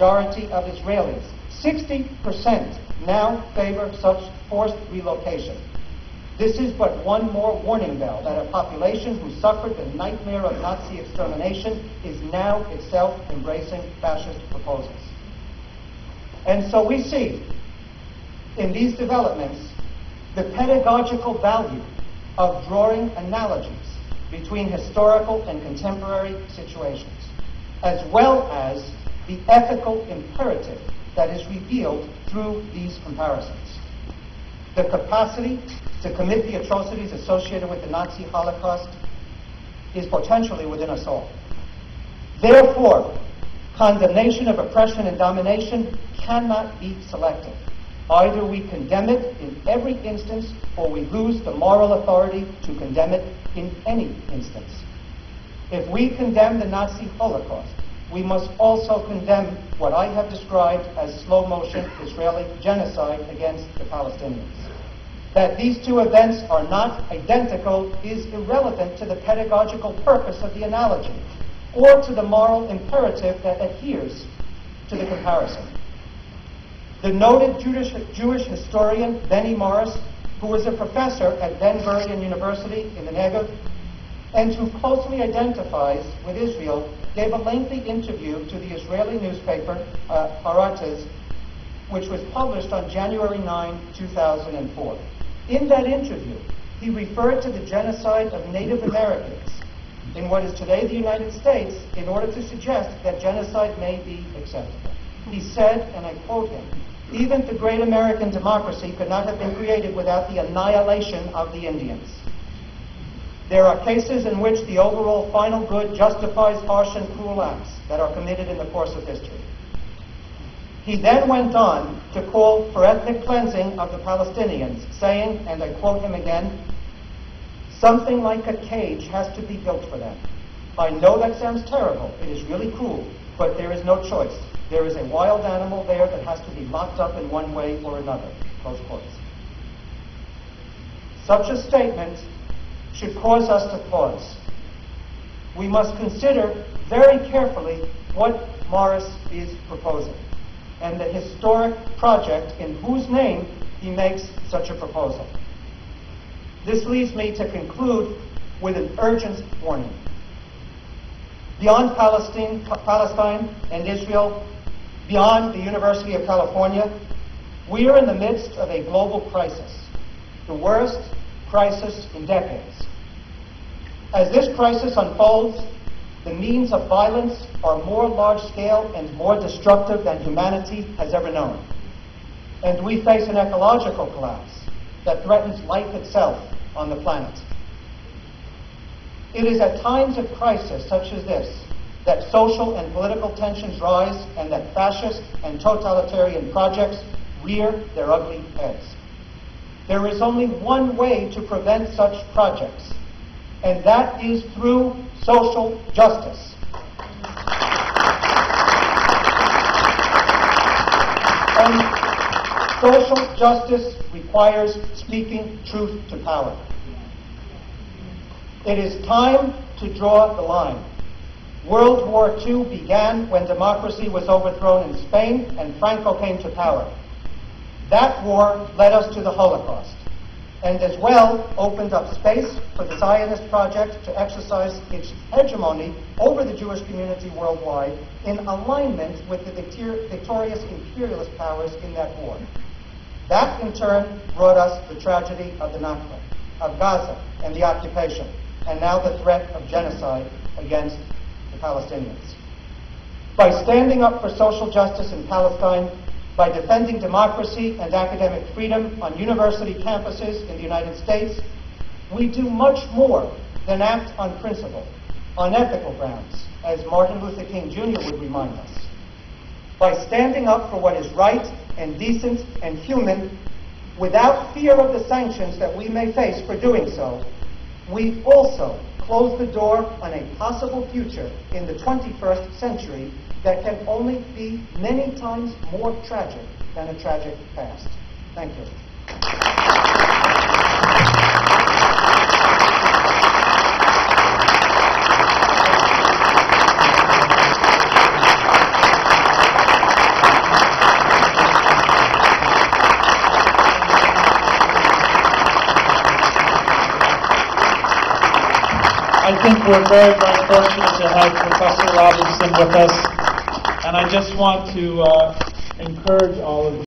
majority of Israelis, 60%, now favor such forced relocation. This is but one more warning bell that a population who suffered the nightmare of Nazi extermination is now itself embracing fascist proposals. And so we see in these developments the pedagogical value of drawing analogies between historical and contemporary situations, as well as the ethical imperative that is revealed through these comparisons. The capacity to commit the atrocities associated with the Nazi Holocaust is potentially within us all. Therefore, condemnation of oppression and domination cannot be selective. Either we condemn it in every instance, or we lose the moral authority to condemn it in any instance. If we condemn the Nazi Holocaust, we must also condemn what I have described as slow-motion Israeli genocide against the Palestinians. That these two events are not identical is irrelevant to the pedagogical purpose of the analogy, or to the moral imperative that adheres to the comparison. The noted Jewish historian Benny Morris, who was a professor at Ben Gurion University in the Negev, and who closely identifies with Israel, gave a lengthy interview to the Israeli newspaper Haaretz, which was published on January 9, 2004. In that interview, he referred to the genocide of Native Americans in what is today the United States in order to suggest that genocide may be acceptable. He said, and I quote him, "Even the great American democracy could not have been created without the annihilation of the Indians. There are cases in which the overall final good justifies harsh and cruel acts that are committed in the course of history." He then went on to call for ethnic cleansing of the Palestinians, saying, and I quote him again, "Something like a cage has to be built for them. I know that sounds terrible. It is really cruel, but there is no choice. There is a wild animal there that has to be locked up in one way or another." Close quotes. Such a statement should cause us to pause. We must consider very carefully what Morris is proposing, and the historic project in whose name he makes such a proposal. This leads me to conclude with an urgent warning. Beyond Palestine and Israel, beyond the University of California, we are in the midst of a global crisis, the worst crisis in decades. As this crisis unfolds, the means of violence are more large-scale and more destructive than humanity has ever known. And we face an ecological collapse that threatens life itself on the planet. It is at times of crisis such as this that social and political tensions rise and that fascist and totalitarian projects rear their ugly heads. There is only one way to prevent such projects, and that is through social justice. And social justice requires speaking truth to power. It is time to draw the line. World War II began when democracy was overthrown in Spain and Franco came to power. That war led us to the Holocaust, and as well opened up space for the Zionist project to exercise its hegemony over the Jewish community worldwide in alignment with the victorious imperialist powers in that war. That, in turn, brought us the tragedy of the Nakba, of Gaza and the occupation, and now the threat of genocide against the Palestinians. By standing up for social justice in Palestine, by defending democracy and academic freedom on university campuses in the United States, we do much more than act on principle, on ethical grounds, as Martin Luther King Jr. would remind us. By standing up for what is right and decent and human, without fear of the sanctions that we may face for doing so, we also close the door on a possible future in the 21st century that can only be many times more tragic than a tragic past. Thank you. I think we're very, very fortunate to have Professor Robinson with us, and I just want to encourage all of you